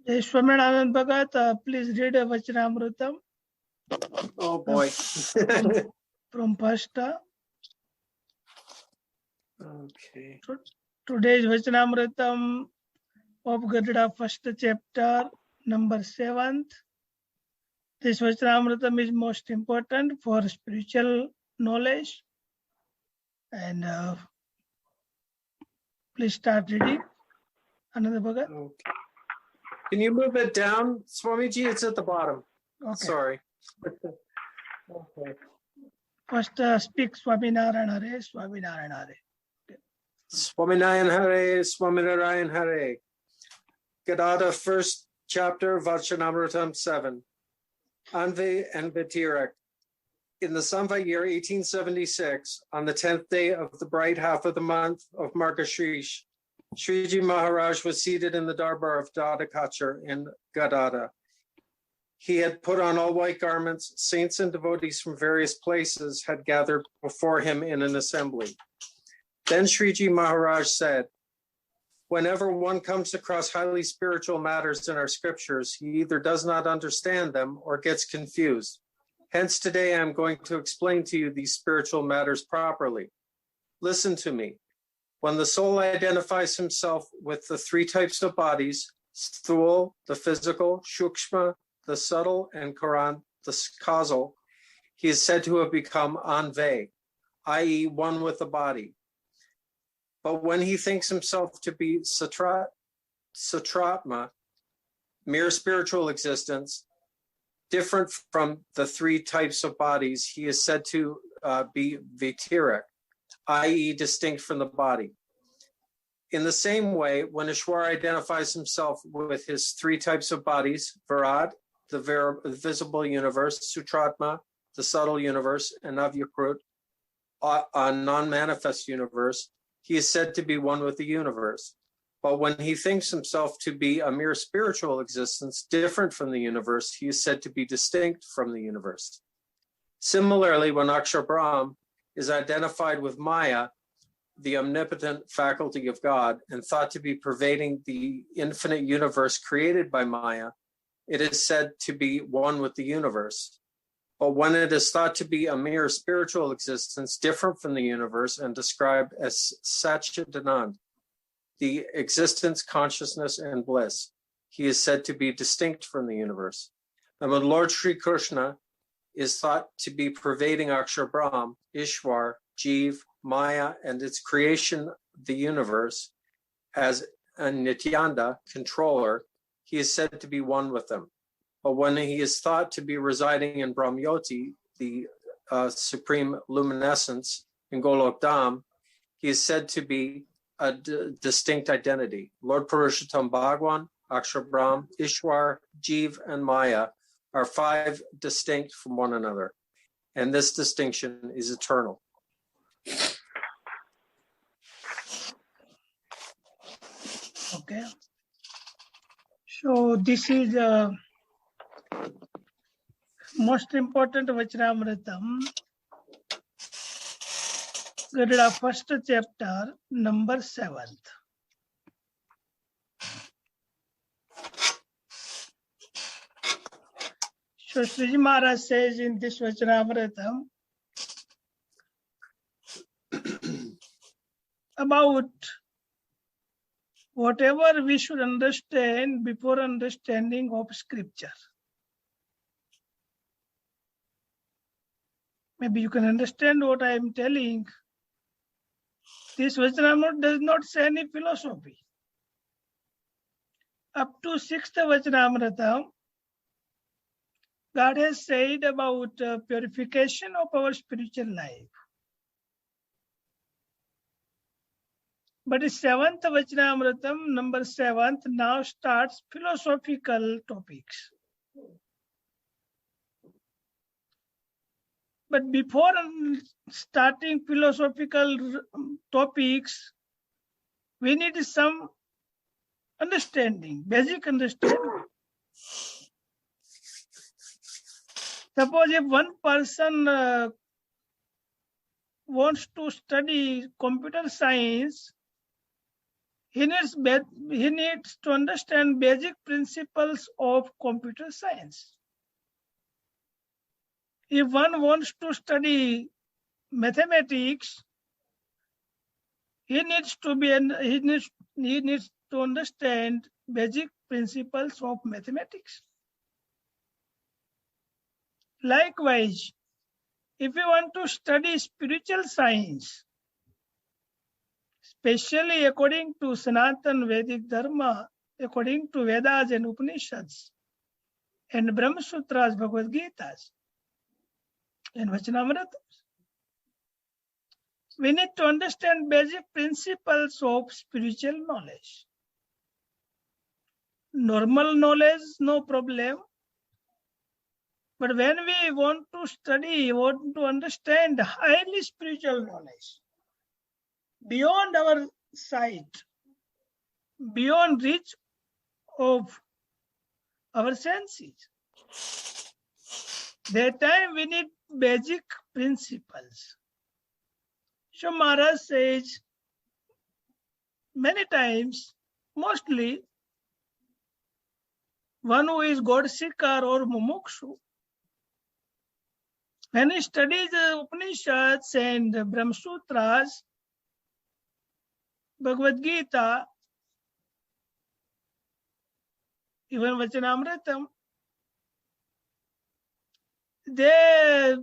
Swaminarayan Bhagat, please read Vachanãmrutam. Oh boy. From first. Okay. Today's Vachanãmrutam of Gadhadã first chapter, number 7th. This Vachanãmrutam is most important for spiritual knowledge. And please start reading. Another Bhagat. Okay. Can you move it down, Swamiji? It's at the bottom. Okay. Sorry. Okay. First speak Swaminarayan Hare, Swaminarayan Hare. Swaminarayan Hare, Swaminarayan Hare. Gadhadã first chapter, Vachanãmrutam 7. Anve and Vitirak. In the Samvat year 1876, on the 10th day of the bright half of the month of Margashrish, Sriji Maharaj was seated in the darbar of Dadakachar in Gadhadã. He had put on all white garments. Saints and devotees from various places had gathered before him in an assembly. Then Sriji Maharaj said, whenever one comes across highly spiritual matters in our scriptures, he either does not understand them or gets confused. Hence today I am going to explain to you these spiritual matters properly. Listen to me. When the soul identifies himself with the three types of bodies, sthul, the physical, shukshma, the subtle, and karan, the causal, he is said to have become anve, i.e. one with the body. But when he thinks himself to be satratma, mere spiritual existence, different from the three types of bodies, he is said to be vitirak, i.e. distinct from the body. In the same way, when Ishwar identifies himself with his three types of bodies, Virat, the visible universe, Sutratma, the subtle universe, and Avyakrut, a non-manifest universe, he is said to be one with the universe. But when he thinks himself to be a mere spiritual existence different from the universe, he is said to be distinct from the universe. Similarly, when Akshar Brahm is identified with Maya, the omnipotent faculty of God, and thought to be pervading the infinite universe created by Maya, it is said to be one with the universe. But when it is thought to be a mere spiritual existence different from the universe and described as Satchidanand, the existence, consciousness, and bliss, he is said to be distinct from the universe. And when Lord Sri Krishna is thought to be pervading Akshar Brahm, Ishwar, Jeev, Maya, and its creation, the universe, as a Nityanda, controller, he is said to be one with them. But when he is thought to be residing in Brahmyoti, the supreme luminescence in Golok Dham, he is said to be a distinct identity. Lord Purushottam Bhagwan, Akshar Brahm, Ishwar, Jeev, and Maya are five distinct from one another. And this distinction is eternal. Okay. So this is most important Vachanãmrutam, Gadhadã first chapter, number 7th. So Sriji Maharaj says in this Vachanãmrutam about whatever we should understand before understanding of scripture. Maybe you can understand what I am telling. This Vachanãmrut does not say any philosophy. Up to 6th Vachanãmrutam, God has said about purification of our spiritual life. But the 7th Vachanãmrutam, number 7th, now starts philosophical topics. But before starting philosophical topics, we need some understanding, basic understanding. Suppose if one person wants to study computer science, he needs to understand basic principles of computer science. If one wants to study mathematics, he needs to understand basic principles of mathematics. Likewise, if you want to study spiritual science, especially according to Sanatana Vedic Dharma, according to Vedas and Upanishads, and Brahma Sutras, Bhagavad Gitas, and Vachanãmrut, we need to understand basic principles of spiritual knowledge. Normal knowledge, no problem. But when we want to study, want to understand highly spiritual knowledge, beyond our sight, beyond reach of our senses, that time we need basic principles. So Maharaj says many times, mostly, one who is God seeker or mumukshu, when he studies the Upanishads and Brahma Sutras, Bhagavad Gita, even Vachanãmrutam, they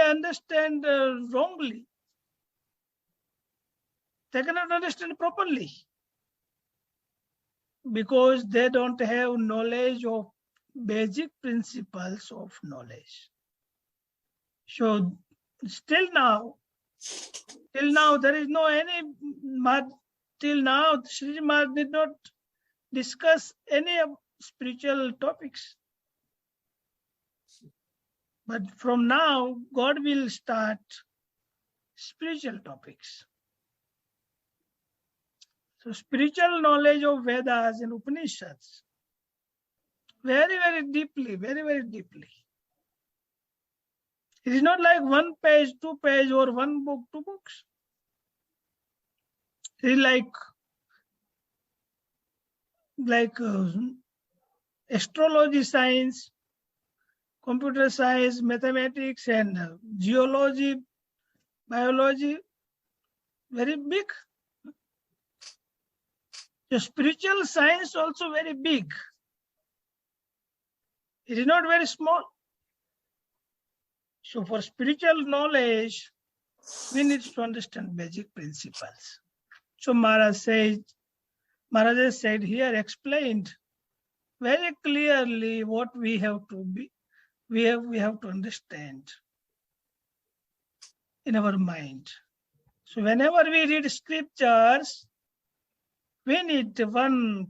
understand wrongly. They cannot understand properly because they don't have knowledge of basic principles of knowledge. So till now there is no any, till now Sri Maharaj did not discuss any spiritual topics. But from now, God will start spiritual topics. So spiritual knowledge of Vedas and Upanishads, very, very deeply, very, very deeply. It is not like 1 page, 2 page, or 1 book, 2 books. It is like astrology science, computer science, mathematics, and geology, biology, very big. The spiritual science also very big. It is not very small. So for spiritual knowledge, we need to understand basic principles. So Maharaj has said here, explained very clearly what we have to be, we have to understand in our mind. So whenever we read scriptures, we need one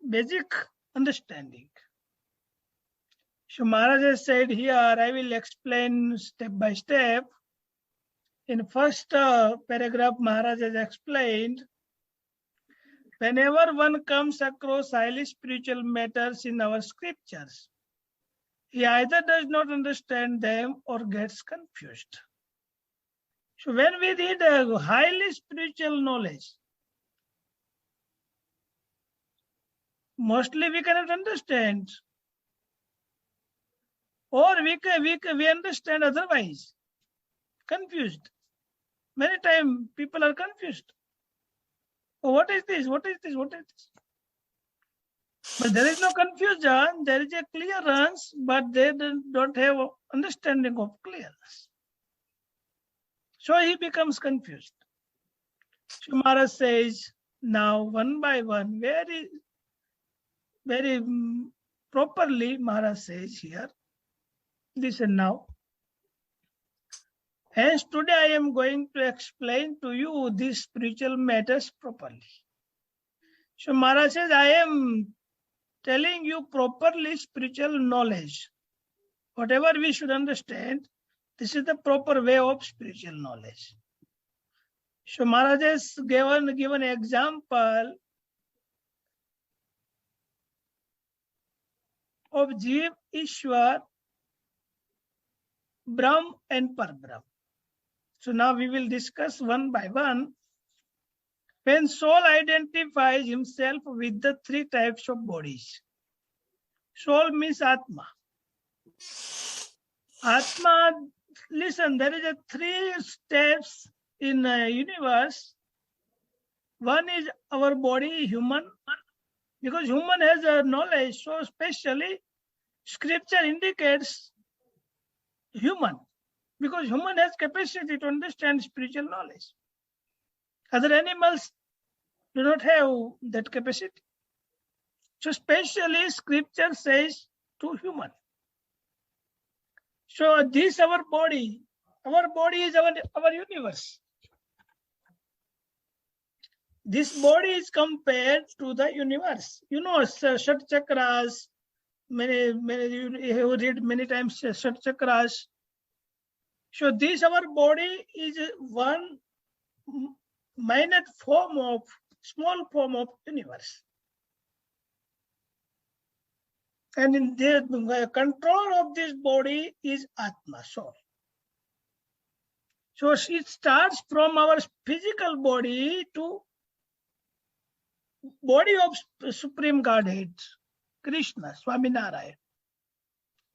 basic understanding. So Maharaj has said here, I will explain step by step. In first paragraph, Maharaj has explained, whenever one comes across highly spiritual matters in our scriptures, he either does not understand them or gets confused. So when we read a highly spiritual knowledge, mostly we cannot understand, or we understand otherwise, confused. Many times people are confused. Oh, what is this? What is this? What is this? But there is no confusion. There is a clearance, but they don't have understanding of clearness. So he becomes confused. So Maharaj says, now one by one, very, very properly, Maharaj says here, listen now. Hence today I am going to explain to you these spiritual matters properly. So Maharaj says, I am telling you properly spiritual knowledge. Whatever we should understand, this is the proper way of spiritual knowledge. So Maharaj has given an example of Jeev, Ishwar, Brahm and Parbrahm. So now we will discuss one by one When soul identifies himself with the three types of bodies, soul means Atma. Atma, listen, there is a three steps in universe. One is our body, human, because human has a knowledge, so especially scripture indicates human, because human has capacity to understand spiritual knowledge. Other animals do not have that capacity. So especially scripture says to human. So this our body is our universe. This body is compared to the universe. You know, Shat Chakras, many you have read many times Shat Chakras. So this our body is one minute form of, small form of universe. And in the control of this body is Atma, soul. So it starts from our physical body to body of Supreme Godhead, Krishna, Swaminarayan.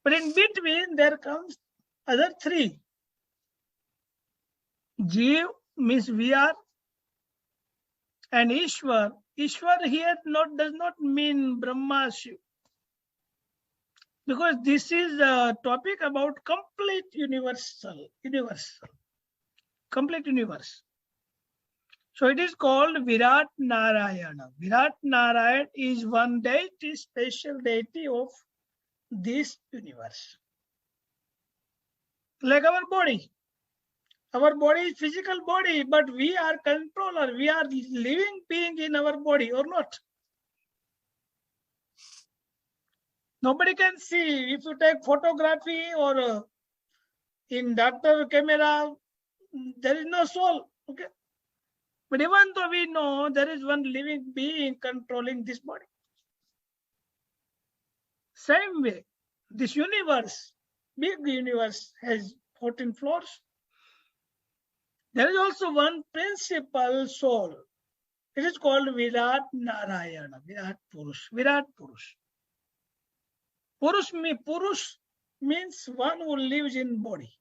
But in between there comes other three. Jeev means we are, and Ishwar. Ishwar here does not mean Brahma, Shiv. Because this is a topic about complete universal, complete universe. So it is called Virat Narayana. Virat Narayan is one deity, special deity of this universe. Like our body. Our body is physical body, but we are controller. We are living being in our body or not. Nobody can see. If you take photography or in doctor camera, there is no soul. Okay. But even though we know there is one living being controlling this body. Same way, this universe, big universe, has 14 floors. There is also one principal soul. It is called Virat Narayana, Virat Purush, Virat Purush. Purush means one who lives in body.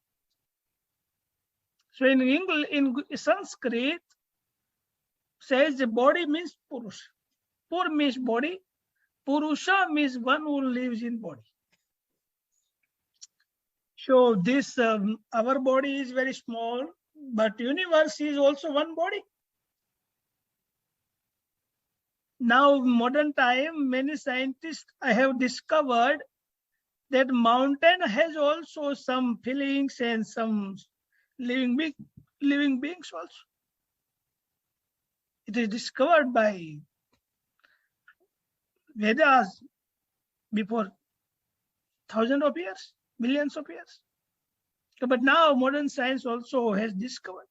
So in English, in Sanskrit, says the body means Purush. Pur means body. Purusha means one who lives in body. So this, our body is very small, but universe is also one body. Now, modern time, many scientists I have discovered that mountain has also some feelings and some living beings also. It is discovered by Vedas before thousands of years, millions of years. But now modern science also has discovered.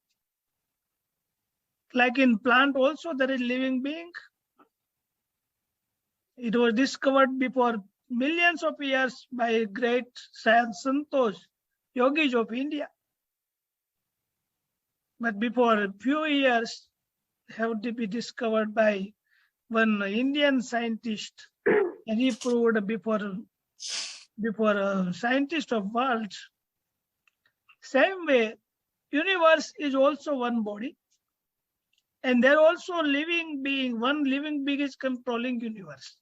Like in plant also there is living being. It was discovered before millions of years by great santos, yogis of India. But before a few years have to be discovered by one Indian scientist, and he proved before a scientist of world. Same way, universe is also one body, and there also living being. One living being is controlling universe.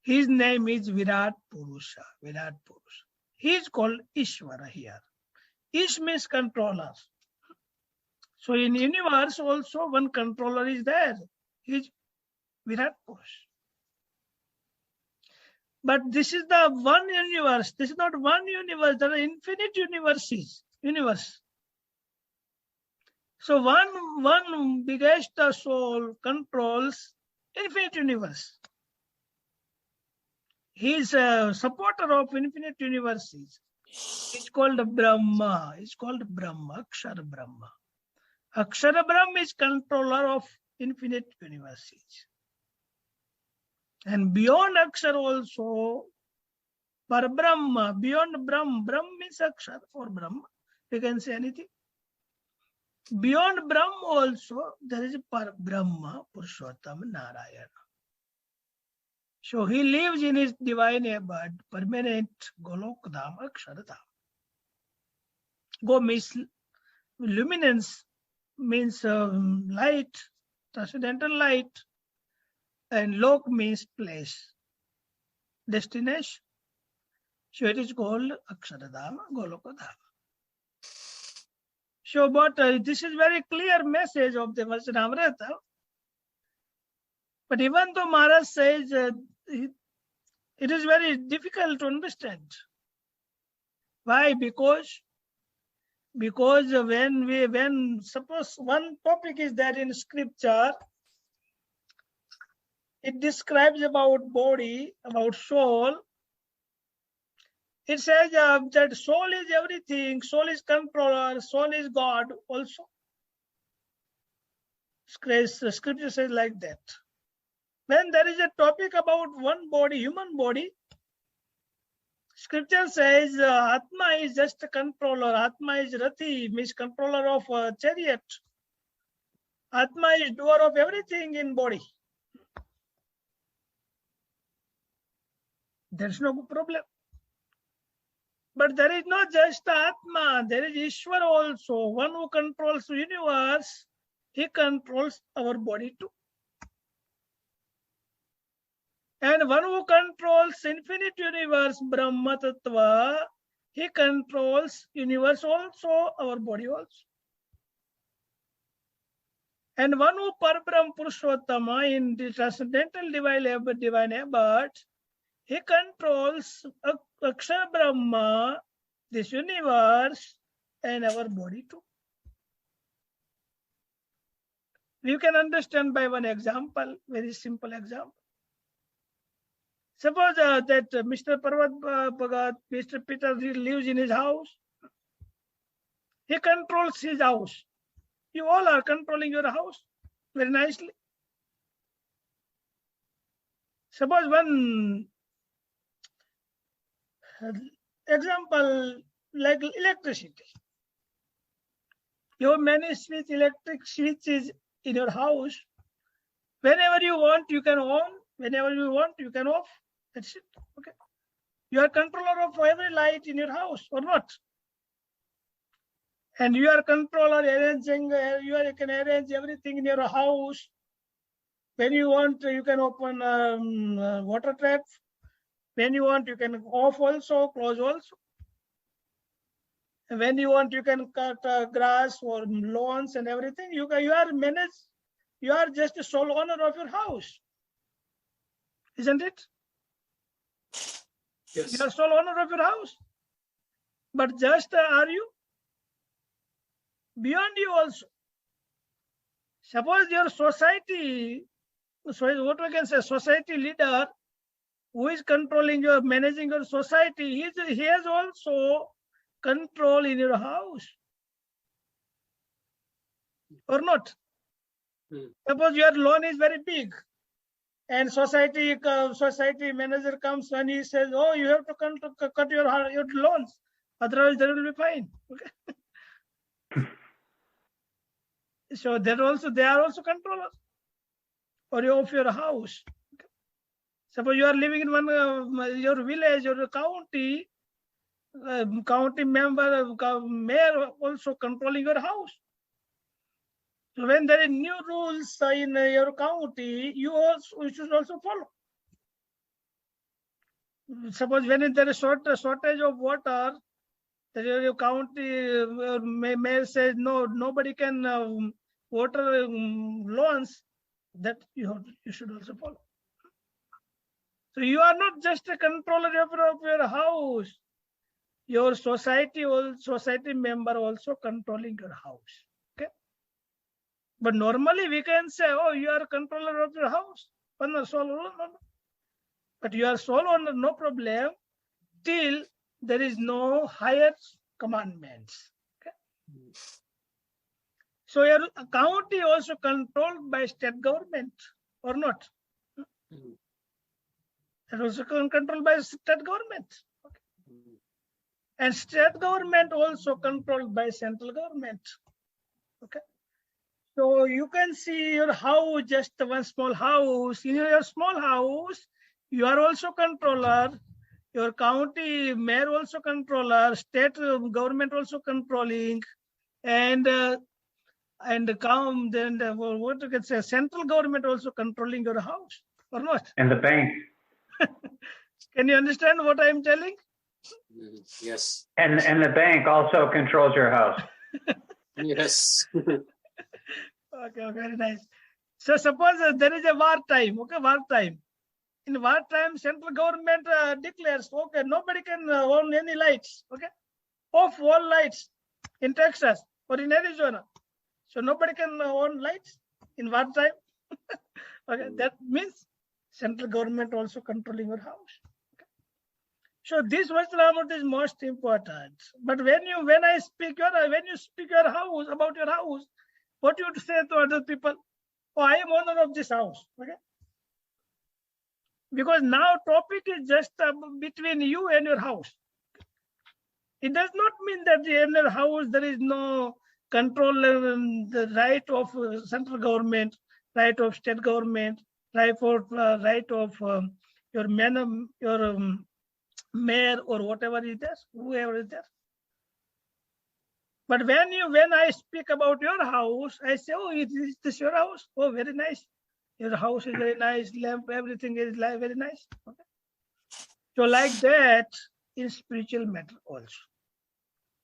His name is Virat Purusha. Virat Purusha. He is called Ishvara here. Ish means controller. So in universe also one controller is there. He is Virat Purusha. But this is the one universe. This is not one universe. There are infinite universes. Universe. So one biggest soul controls infinite universe. He is a supporter of infinite universes. It's called Brahma. It's called Brahma, Akshara Brahma. Akshara Brahma is controller of infinite universes. And beyond Akshara also, Parabrahma, beyond Brahm. Brahm means Akshara or Brahma. You can say anything. Beyond Brahma also, there is a Brahma, Purushottam, Narayana. So he lives in his divine abode, permanent Golok Dham, Akshardham. Go means luminance, means light, transcendental light, and Lok means place, destination. So it is called Akshardham, Golokadham. So, but this is very clear message of the Vachanãmrut. But even though Maharaj says it is very difficult to understand. Why? Because when suppose one topic is that in scripture, it describes about body, about soul. It says that soul is everything, soul is controller, soul is God also. Scripture says like that. When there is a topic about one body, human body, scripture says Atma is just a controller. Atma is Rathi, means controller of chariot. Atma is doer of everything in body. There's no problem. But there is not just Atma, there is Ishwar also. One who controls the universe, he controls our body too. And one who controls infinite universe, Brahma Tattva, he controls universe also, our body also. And one who Parabram Purushottama in the transcendental divine abode, he controls Akshara Brahma, this universe, and our body too. We can understand by one example, very simple example. Suppose that Mr. Parvat Bhagat, Mr. Peter lives in his house. He controls his house. You all are controlling your house very nicely. Suppose one example like electricity. You manage with electric switches in your house. Whenever you want, you can on. Whenever you want, you can off. That's it. Okay. You are controller of every light in your house or not? And you are controller arranging, you can arrange everything in your house. When you want, you can open water tap. When you want, you can off also, close also. And when you want, you can cut grass or lawns and everything. You are managed. You are just the sole owner of your house. Isn't it? Yes. You are sole owner of your house. But just are you? Beyond you also. Suppose your society, so what we can say, society leader who is controlling your, managing your society, he has also control in your house. Or not? Suppose your loan is very big. And society manager comes and he says, "Oh, you have to cut your loans, otherwise there will be fine." Okay. So they are also controllers of your house. Okay. Suppose you are living in one your village or county, county member, mayor also controlling your house. So when there are new rules in your county, you should also follow. Suppose when there is shortage of water, your county mayor says no, nobody can water lawns. That you should also follow. So you are not just a controller of your house. Your society member also controlling your house. Okay. But normally we can say, "Oh, you are a controller of your house." But you are sole owner, no problem, till there is no higher commandments. Okay? So your county also controlled by state government or not? It also controlled by state government. Okay. And state government also controlled by central government. Okay. So you can see your house, just one small house. In your small house, you are also controller. Your county mayor also controller. State government also controlling, and then what you can say, central government also controlling your house, or not? And the bank. Can you understand what I am telling? Yes. And the bank also controls your house. Yes. Okay, very nice. So suppose there is a war time, okay, war time. In war time, central government declares, okay, nobody can own any lights, okay, off all lights in Texas or in Arizona. So nobody can own lights in war time. Okay, that means central government also controlling your house. Okay. So this Vachanãmrut is most important. But when you speak your house, about your house, what you would say to other people? Oh, I am owner of this house. Okay. Because now topic is just between you and your house. It does not mean that in your house there is no control, the right of central government, right of state government, right of your mayor or whatever is there, whoever is there. But when I speak about your house, I say, oh, is this your house? Oh, very nice. Your house is very nice, lamp, everything is very nice. Okay. So like that in spiritual matter also.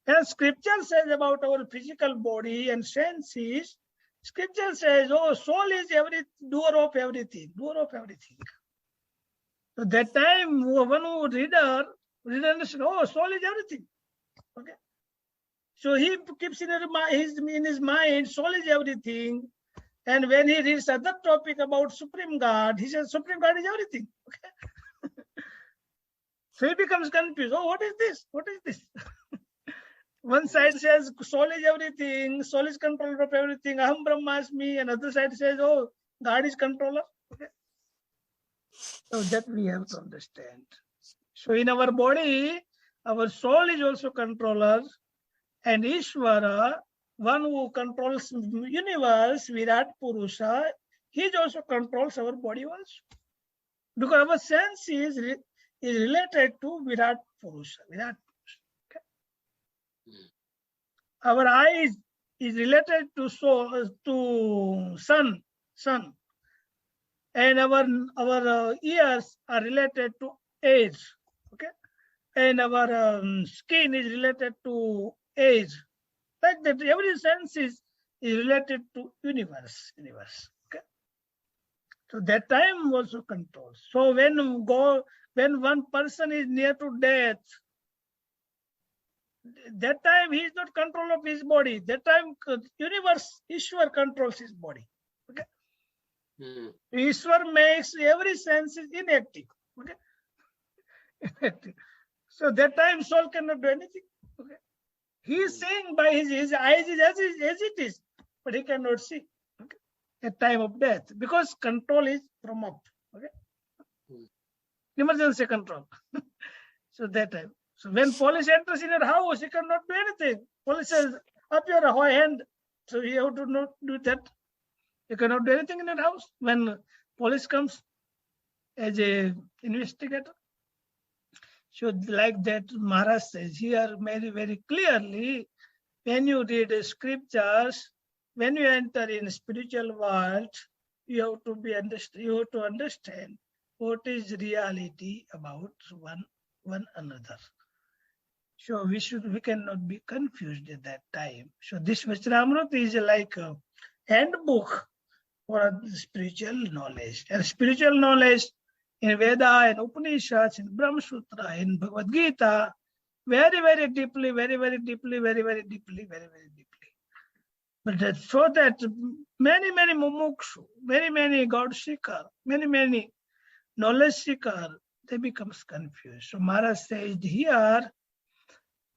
And scripture says about our physical body and senses, scripture says, oh, soul is doer of everything. So that time, one reader understand, oh, soul is everything. Okay. So he keeps in his mind, soul is everything. And when he reads other topic about Supreme God, he says, Supreme God is everything. Okay. So he becomes confused. Oh, what is this? What is this? One side says, soul is everything, soul is controller of everything, Aham Brahmasmi, and other side says, oh, God is controller. Okay. So that we have to understand. So in our body, our soul is also controller, and Ishvara, one who controls universe, Virat Purusha, he also controls our body also. Because our sense is related to Virat Purusha. Okay. Our eyes is related to sun, and our ears are related to air. Okay, and our skin is related to air. Like that, every sense is related to universe. Okay. So that time also controls. So when one person is near to death, that time he is not control of his body. That time universe, Ishwar controls his body. Okay. Ishwar makes every sense is inactive. Okay. So that time soul cannot do anything. Okay. He is seeing by his eyes as it is, but he cannot see. Okay. At time of death, because control is from up. Okay. Emergency control. So that time. So when police enters in your house, he cannot do anything. Police says, up your hand. So you have to not do that. You cannot do anything in your house when police comes as a investigator. So like that, Maharaj says here very, very clearly, when you read the scriptures, when you enter in spiritual world, you have to understand what is reality about one another. So we cannot be confused at that time. So this Vachanãmrut is like a handbook for spiritual knowledge. And spiritual knowledge in Veda, in Upanishads, in Brahma Sutra, in Bhagavad Gita, very, very deeply, very, very deeply, very, very deeply, very, very deeply. But so that many, many mumukshu, many, many God seeker, many, many knowledge seeker, they becomes confused. So Maharaj says here,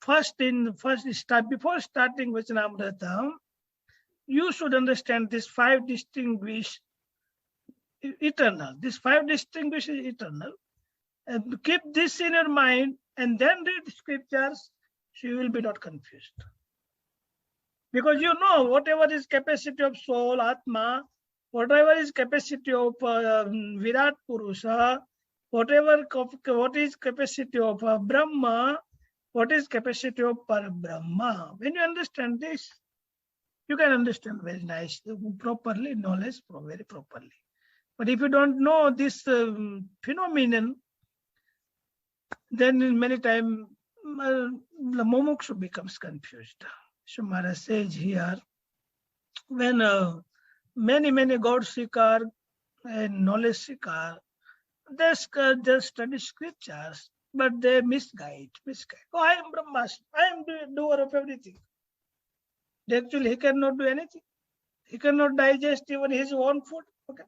before starting Vachanãmrita, you should understand these 5 distinguished eternal. These 5 distinguished eternal. And keep this in your mind and then read scriptures, so you will be not confused. Because you know, whatever is capacity of soul, Atma, whatever is capacity of Virat Purusha, what is capacity of Brahma, what is capacity of Parabrahma. When you understand this, you can understand very nice, properly, knowledge very properly. But if you don't know this phenomenon, then many times the Momoksha becomes confused. So Maharaj says here, when many God seeker and knowledge seeker, they study scriptures, but they misguide. Oh, I am Brahmas, I am the doer of everything. Actually, he cannot do anything. He cannot digest even his own food. Okay.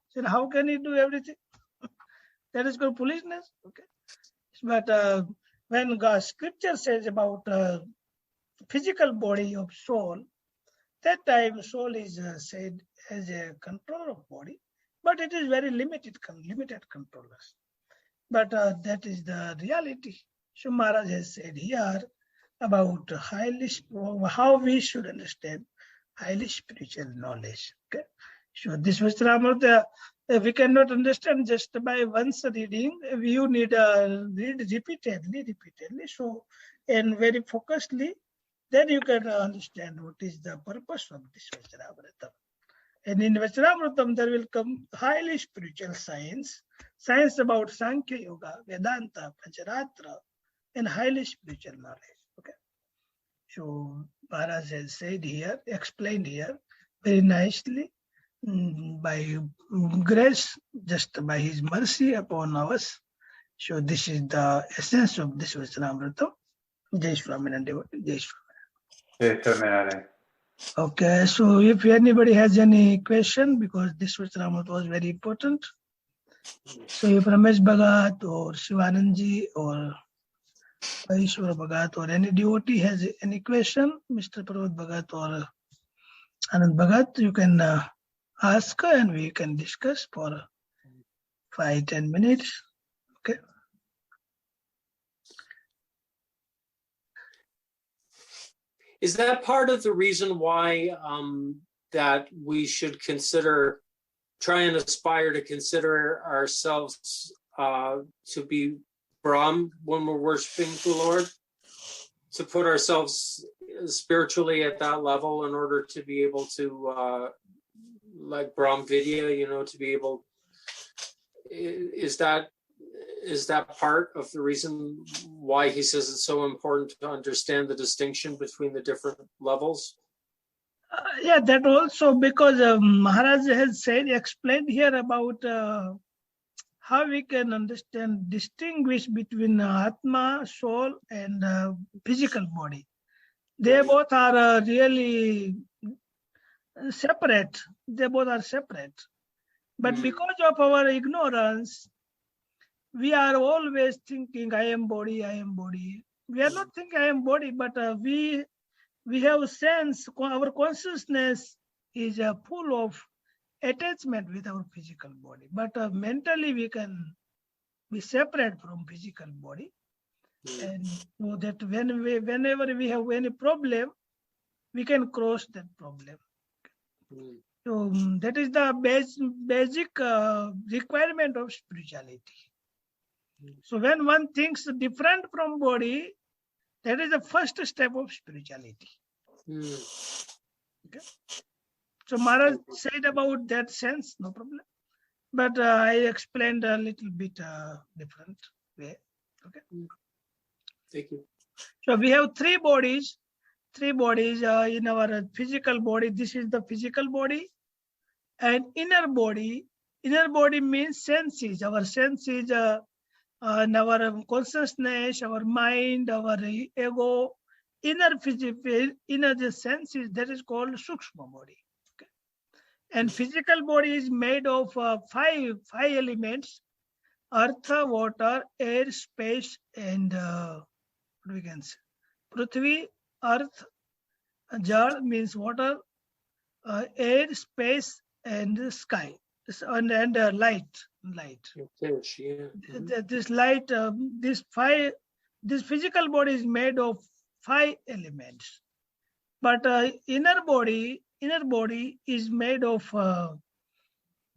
So how can he do everything? That is called foolishness. Okay. But when God scripture says about physical body of soul, that time soul is said as a controller of body, but it is very limited controllers. But that is the reality. So Maharaj has said here about how we should understand highly spiritual knowledge. Okay. So this Vachanãmrut, we cannot understand just by once reading. You need read repeatedly. So, and very focusedly, then you can understand what is the purpose of this Vachanãmrut. And in Vachanãmrutam, there will come highly spiritual science about Sankhya Yoga, Vedanta, Pancharatra, and highly spiritual knowledge. Okay. So Maharaj has said here, explained here very nicely, by grace, just by his mercy upon us. So this is the essence of this Vachanãmrutam. Jai Swaminarayan devotee, Jai Swaminarayan. Okay, so if anybody has any question, because this Vachanãmrut was very important. So if Ramesh Bhagat or Shivanandji or Aishwar Bhagat or any devotee has any question, Mr. Parvat Bhagat or Anand Bhagat, you can ask and we can discuss for 5-10 minutes. Okay. Is that part of the reason why that we should try and aspire to consider ourselves to be Brahm when we're worshiping the Lord? To put ourselves spiritually at that level in order to be able to, like Brahm Vidya, to be able, is that part of the reason why he says it's so important to understand the distinction between the different levels? Yeah, that also because Maharaj has explained here about how we can distinguish between Atma, soul, and physical body. They both are really separate. They both are separate. But because of our ignorance, we are always thinking, I am body, I am body. We are not thinking I am body, but we have sense, our consciousness is full of attachment with our physical body. But mentally we can be separate from physical body. And so that whenever we have any problem, we can cross that problem. So that is the basic requirement of spirituality. So when one thinks different from body, that is the first step of spirituality. Okay. So Maharaj said about that sense, no problem. But I explained a little bit different way. Okay. Thank you. So we have three bodies in our physical body. This is the physical body. And inner body means senses. Our senses, and our consciousness, our mind, our ego, inner the senses, that is called Sukshma body. Okay. And physical body is made of five elements: earth, water, air, space, and what we can say, Prithvi, earth, Jal means water, air, space, and sky, and light. This light, this physical body is made of 5 elements. But inner body is made of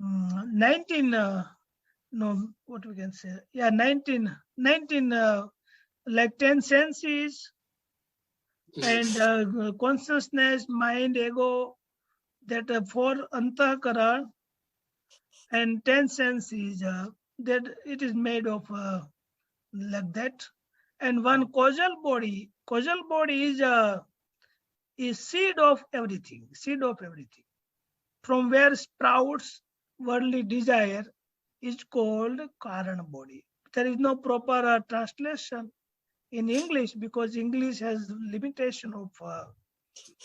19. No, what we can say? Yeah, 19 like 10 senses and consciousness, mind, ego. That 4 antahkara and 10 senses. That it is made of like that. And one causal body. Causal body is seed of everything. Seed of everything. From where sprouts worldly desire is called Karana body. There is no proper translation in English because English has limitation of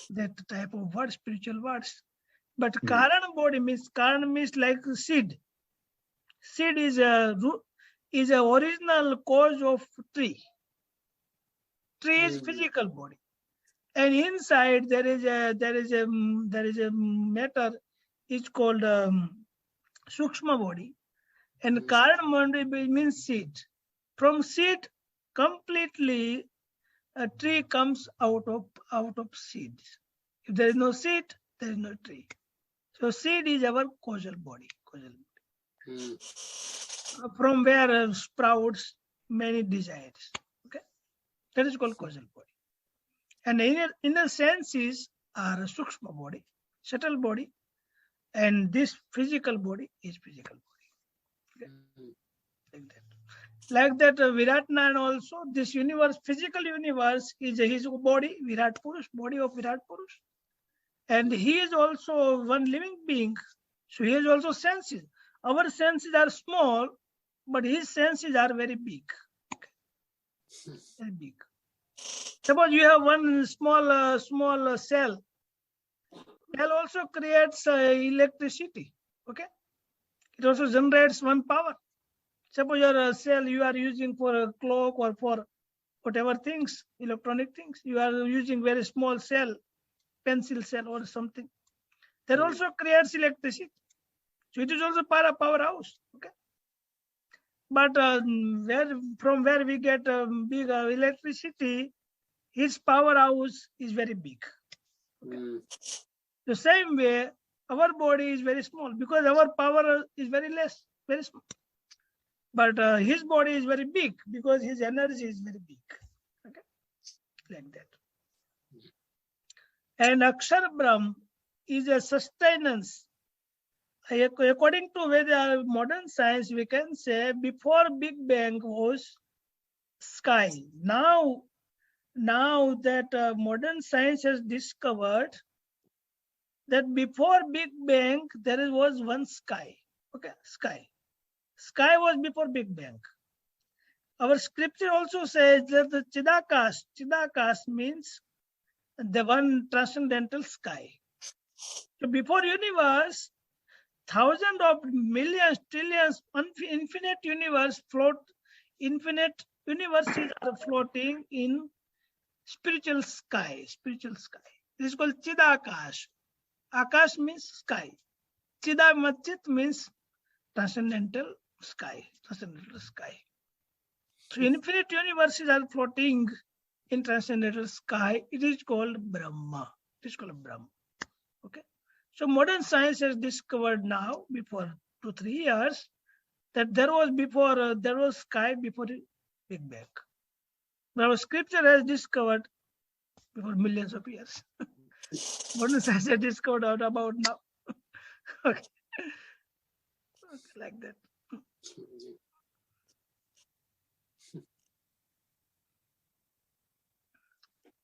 that type of word, spiritual words. But Karana body means like seed. Seed is a original cause of tree. Tree is physical body, and inside there is a matter. It's called Sukshma body, and Karana body means seed. From seed, completely a tree comes out of seeds. If there is no seed, there is no tree. So seed is our causal body. From where sprouts many desires. Okay, that is called causal body. And inner senses are Sukshma body, subtle body, and this physical body is physical body. Okay? Like that, Viratnan also, this universe, physical universe is his body, Virat Purush, body of Virat Purush. And he is also one living being. So he has also senses. Our senses are small, but his senses are very big. Okay. Very big. Suppose you have one small cell. Cell also creates electricity. Okay. It also generates one power. Suppose your cell you are using for a clock or for whatever things, electronic things. You are using very small cell, pencil cell or something. That also creates electricity. So it is also powerhouse. Okay. But from where we get big electricity, his powerhouse is very big. Okay. The same way, our body is very small because our power is very less, very small. But his body is very big because his energy is very big. Okay, like that. And Akshar Brahm is a sustenance. According to Veda, modern science, we can say before Big Bang was sky. Now that modern science has discovered that before Big Bang there was one sky. Okay, sky. Sky was before Big Bang. Our scripture also says that the Chidakas means the one transcendental sky. So before universe, thousands of millions, trillions, infinite universes are floating in spiritual sky. This is called Chidakash. Akash means sky. Chidamachit means transcendental sky. So infinite universes are floating in transcendental sky. It is called Brahma. Okay. So modern science has discovered now, before 2-3 years, that there was sky before Big Bang. But our scripture has discovered before millions of years. Modern science has discovered out about now. Okay. Like that.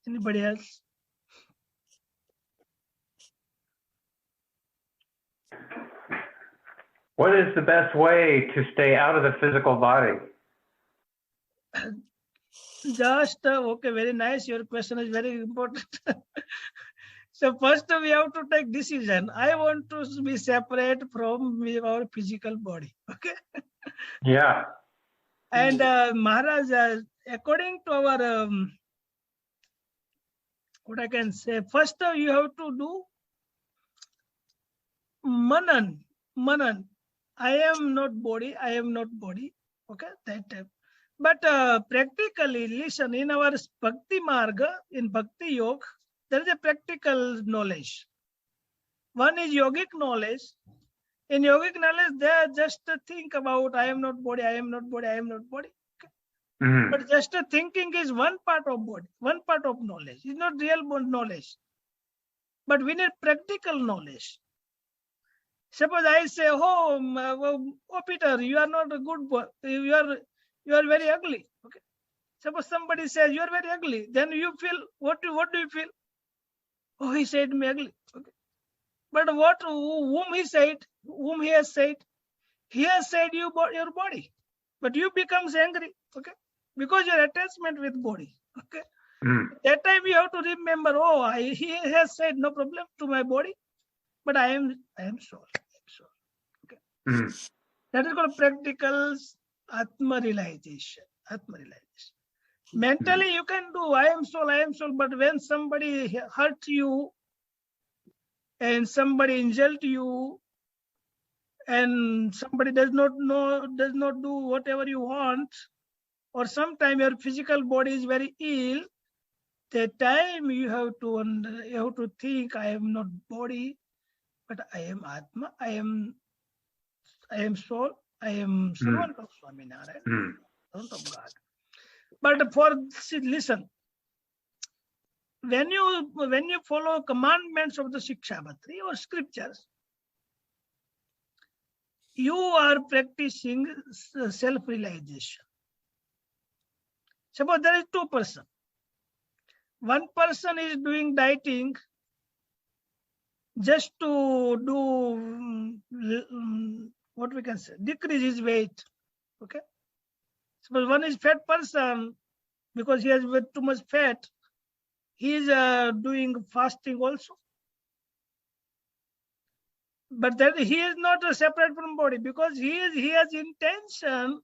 Anybody else? What is the best way to stay out of the physical body? Just, okay, very nice. Your question is very important. So first we have to take decision. I want to be separate from our physical body. Okay. Yeah. And Maharaj, according to our, what I can say, first you have to do manan. I am not body. Okay, that type. But practically, listen, in our Bhakti Marga, in Bhakti Yoga, there is a practical knowledge. One is yogic knowledge. In yogic knowledge, they just think about I am not body, I am not body, I am not body. Mhm. But just thinking is one part of body, one part of knowledge. It's not real knowledge. But we need practical knowledge. Suppose I say, oh Peter, you are not a good boy. You are very ugly. Okay. Suppose somebody says you are very ugly, then you feel what do you feel? Oh, he said me ugly. Okay. But whom he has said? He has said your body, but you becomes angry. Okay, because your attachment with body. Okay, that time you have to remember. Oh, he has said no problem to my body, but I am soul. Okay, that is called practical Atma realization. Mentally, you can do I am soul, but when somebody hurt you and somebody insult you and somebody does not do whatever you want, or sometimes your physical body is very ill, that time you have to think I am not body, but I am Atma, I am soul, I am servant of Swaminarayan, servant of God. But listen, when you follow commandments of the Shikshabhatri or scriptures, you are practicing self-realization. Suppose there is two persons. One person is doing dieting just to do what we can say, decrease his weight. Okay. Suppose one is fat person because he has too much fat. He is doing fasting also. But then he is not separate from body because he has intention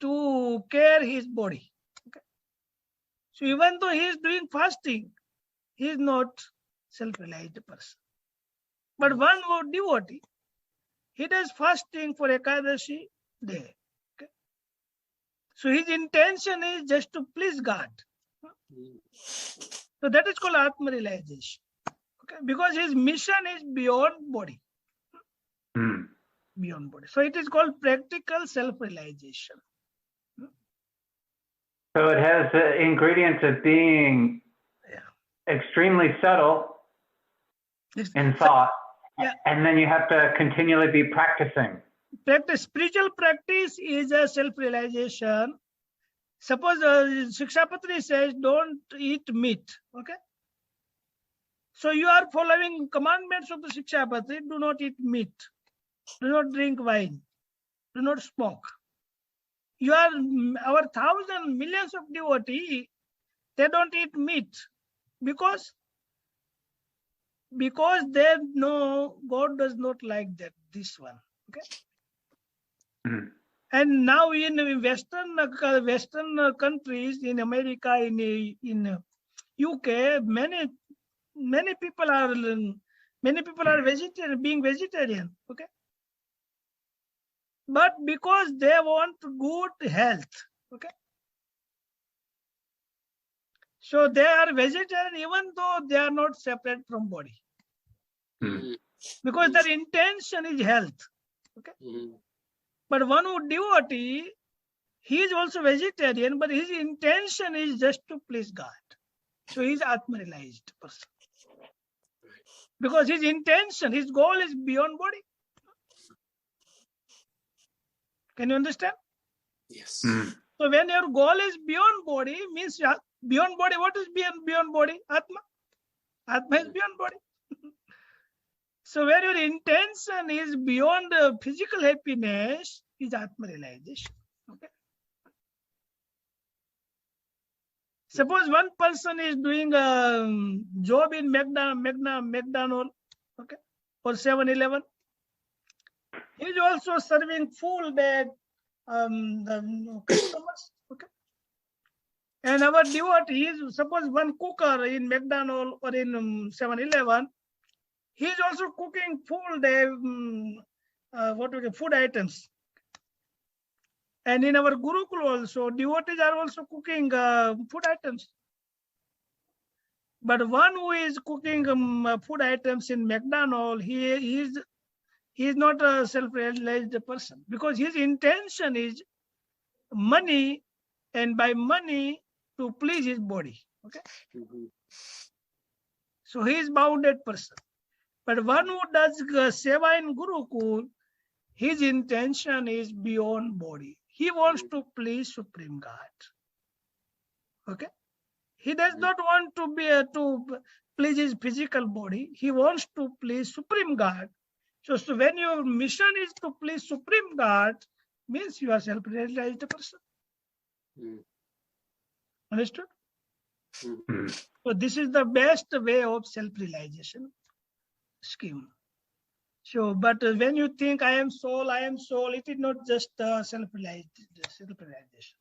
to care his body. Okay. So even though he is doing fasting, he is not self-realized person. But one more devotee, he does fasting for Ekadashi day. Okay. So his intention is just to please God. So that is called Atma realization. Okay. Because his mission is beyond body. Beyond body. So it is called practical self-realization. So it has the ingredients of being extremely subtle in thought, and then you have to continually be practicing. Spiritual practice is a self-realization. Suppose Shikshapatri says, don't eat meat. Okay. So you are following commandments of the Shikshapatri. Do not eat meat. Do not drink wine. Do not smoke. Our thousands, millions of devotees, they don't eat meat because they know God does not like this one. Okay. And now in Western countries, in America, in UK, many people are being vegetarian. Okay. But because they want good health, okay. So they are vegetarian even though they are not separate from body. Because their intention is health. Okay. But one who devotee, he is also vegetarian, but his intention is just to please God. So he is Atma-realized person. Because his intention, his goal is beyond body. Can you understand? Yes. So when your goal is beyond body, means beyond body, what is beyond body? Atma. Atma is beyond body. So where your intention is beyond physical happiness, is Atma realization. Okay. Suppose one person is doing a job in McDonald's, okay, or 7-Eleven. He is also serving full day customers, okay. And our devotees, suppose one cooker in McDonald's or in 7-Eleven, he is also cooking full day food items. And in our Gurukul also, devotees are also cooking food items. But one who is cooking food items in McDonald's, he is not a self-realized person, because his intention is money, and by money to please his body. Okay, so he is bounded person. But one who does seva in Gurukul, his intention is beyond body. He wants to please Supreme God. Okay, he does not want to be to please his physical body. He wants to please Supreme God. So when your mission is to please Supreme God, means you are self-realized person. Understood? So this is the best way of self-realization scheme. So, but when you think I am soul, it is not just self-realization.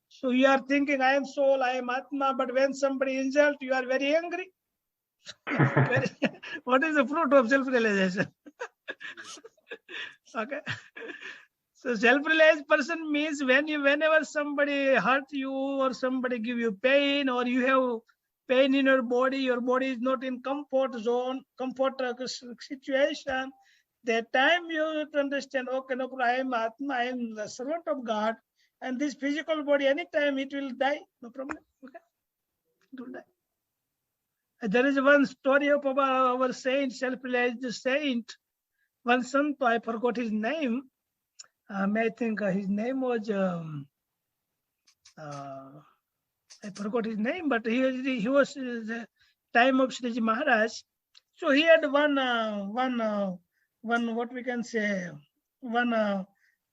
So you are thinking I am soul, I am Atma, but when somebody insults, you are very angry. What is the fruit of self-realization? Okay. So self-realized person means whenever somebody hurt you or somebody give you pain, or you have pain in your body is not in comfort zone, comfort situation, that time you have to understand, okay, no, I am Atma, I am the servant of God, and this physical body, anytime it will die, no problem. Okay, it will die. There is one story of our saint, self-realized saint, one sant, I forgot his name. I think his name was, I forgot his name, but he was the time of Sriji Maharaj. So he had one what we can say, one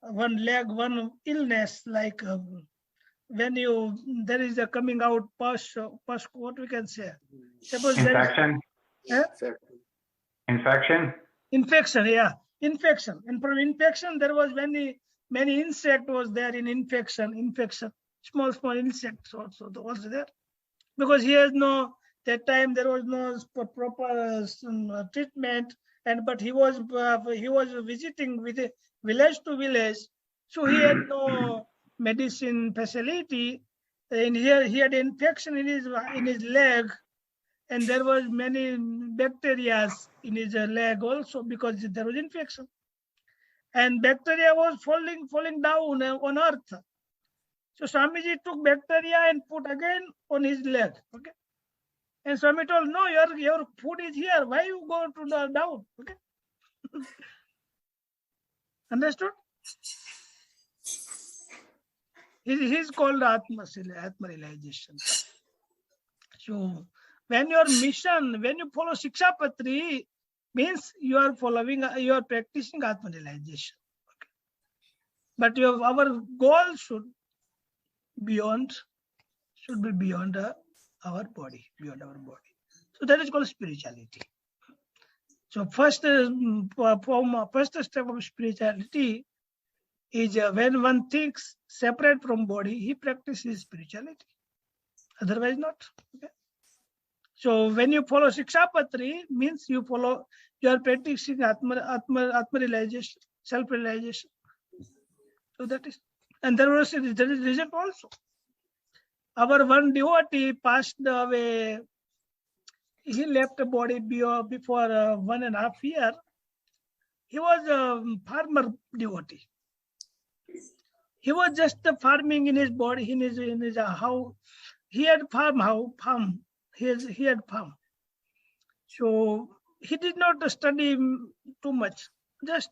leg, one illness, like when there is a coming out pus, what we can say. Suppose infection. Infection. Yeah, infection. And from infection, there was many insect was there in infection. Small insects also there, because he has that time there was no proper treatment, but he was visiting with village to village, so he had no medicine facility, and he had infection in his leg, and there was many bacteria in his leg also, because there was infection, and bacteria was falling down on earth. So Swamiji took bacteria and put again on his leg. Okay, and Swami told, no, your food is here. Why you go to the down? Okay, understood? He's called Atma realization. So when your mission, when you follow Shiksha Patri, means you are practicing Atma realization. Okay. But our goal should be beyond our body, So that is called spirituality. So first step of spirituality is when one thinks separate from body, he practices spirituality. Otherwise not. Okay. So when you follow Shiksha Patri, means you are practicing Atma realization, self-realization. So that is, and there is result also. Our one devotee passed away. He left the body before 1.5 years. He was a farmer devotee. He was just farming in his body, in his house. He had farm. He had farm. So he did not study too much. Just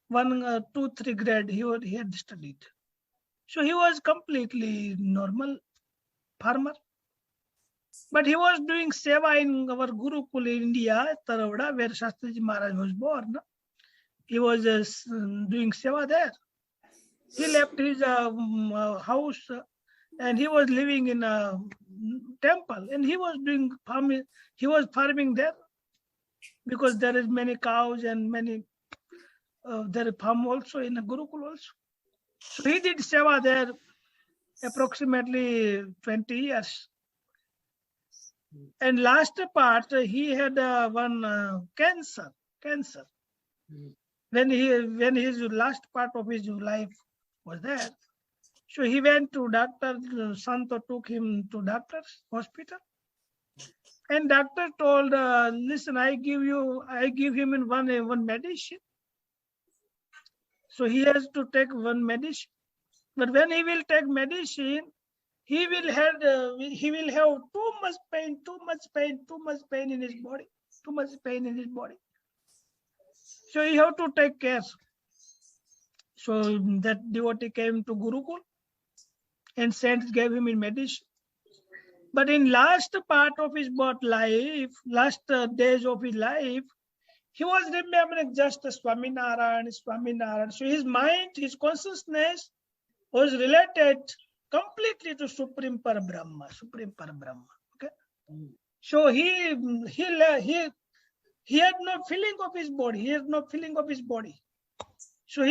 1, 2, 3 grade he had studied. So he was completely normal farmer. But he was doing seva in our Gurukul in India, Taravada, where Shastriji Maharaj was born. He was doing seva there. He left his house and he was living in a temple, and he was doing farming. He was farming there because there is many cows and many there is farm also in a Gurukul also. So he did seva there approximately 20 years. And last part, he had one cancer. When his last part of his life was there, So he went to doctor. Santo took him to doctor's hospital, and doctor told, "Listen, I give him in one medicine. So he has to take one medicine. But when he will take medicine, he will have too much pain in his body, too much pain in his body. So you have to take care." So that devotee came to Gurukul, and saints gave him in medicine. But in last part of his life, last days of his life, he was remembering just Swaminarayan. So his mind, his consciousness was related completely to Supreme Parabrahma. Okay. So he had no feeling of his body. So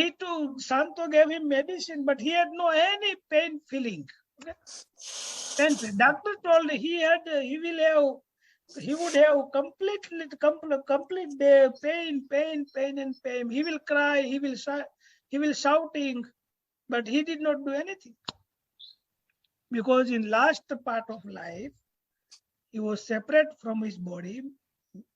Santo gave him medicine, but he had no any pain feeling. Okay. Doctor told he would have complete pain. He will cry, he will shouting, but he did not do anything. Because in last part of life, he was separate from his body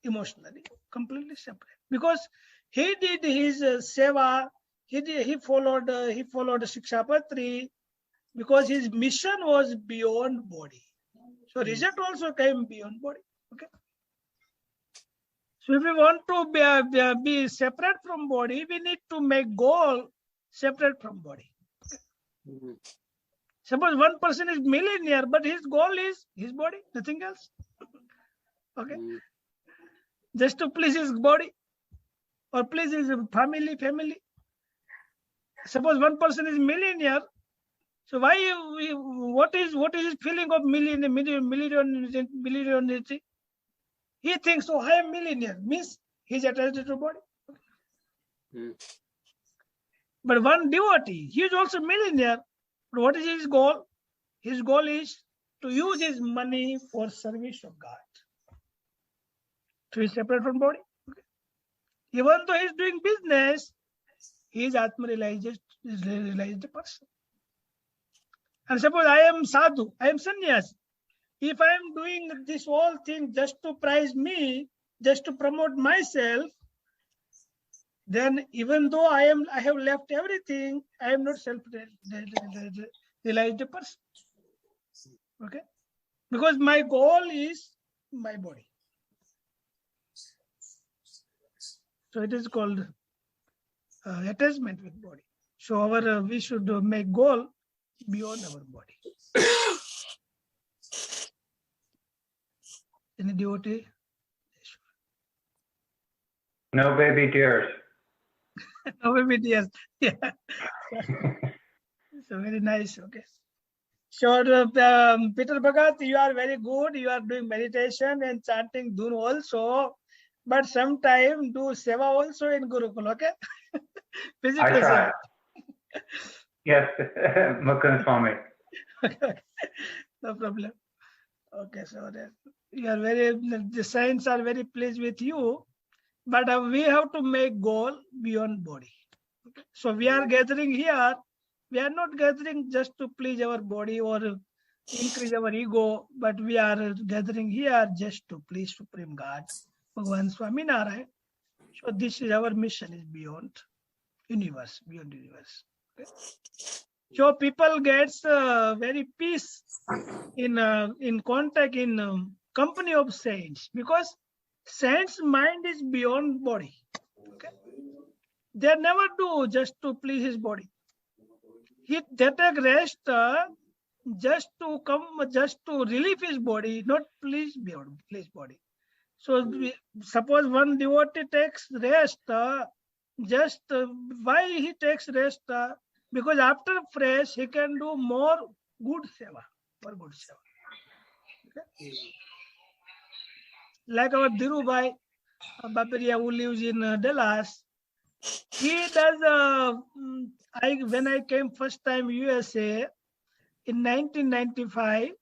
emotionally, completely separate. Because he did his seva, he followed Shikshapatri, because his mission was beyond body. So result also came beyond body. Okay. So if we want to be separate from body, we need to make goal separate from body. Okay. Suppose one person is millionaire, but his goal is his body, nothing else. Okay. Just to please his body or please his family. Suppose one person is millionaire, so what is his feeling of millionarity? He thinks, "Oh, I am millionaire," means he's attached to body. But one devotee, he is also millionaire. But what is his goal? His goal is to use his money for service of God. So he's separate from body. Okay. Even though he's doing business, he is Atma-realized person. And suppose I am sadhu, I am sannyasi. If I am doing this whole thing just to praise me, just to promote myself, then even though I have left everything, I am not self-realized person. Okay? Because my goal is my body. So it is called attachment with body. So we should make goal beyond our body. Any devotee? No baby tears. No baby tears. Yeah. So very nice. Okay. So Peter Bhagat, you are very good. You are doing meditation and chanting Dhun also. But sometime do seva also in Gurukul, okay? Physical I try. seva. Yes, Mukund Swami. No problem. Okay, so you are the saints are very pleased with you, but we have to make goal beyond body. Okay? So we are gathering here. We are not gathering just to please our body or increase our ego, but we are gathering here just to please Supreme God, Bhagavan Swaminarayan. So this is our mission, is beyond universe. Okay? So people gets very peace in contact in company of saints, because saints' mind is beyond body. Okay? They never do just to please his body. They take rest just to relieve his body, not please body. So suppose one devotee takes rest, why he takes rest? Because after fresh he can do more good seva. Okay? Like our Dhirubhai Baparia, who lives in Dallas, he does. When I came first time USA in 1995,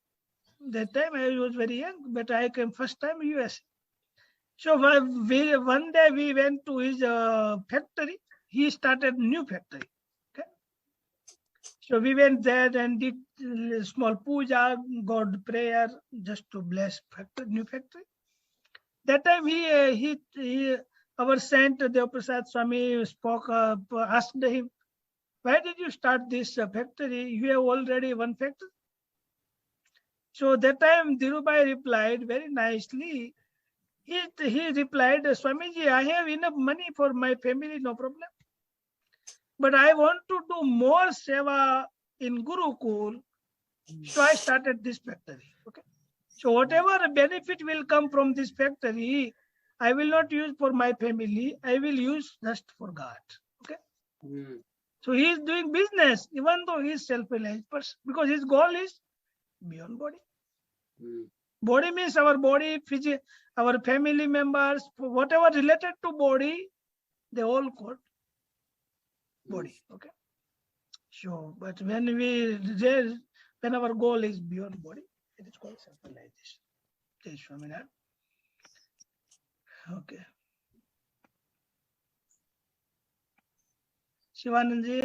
that time I was very young, but I came first time USA. So one day we went to his factory. He started new factory. Okay? So we went there and did small puja, God prayer, just to bless new factory. That time our saint Devaprasad Swami spoke, asked him, why did you start this factory? You have already one factory. So that time Dhirubai replied very nicely. He replied, Swamiji, I have enough money for my family, no problem. But I want to do more seva in Gurukul. So I started this factory. Okay. So whatever benefit will come from this factory, I will not use for my family. I will use just for God. Okay. So he is doing business, even though he is self-realized person, because his goal is beyond body. Body means our body, our family members, whatever related to body, they all called body. Okay. So, but when our goal is beyond body, it is called self-realization. Jai Swaminarayan. Okay. Shivanand ji.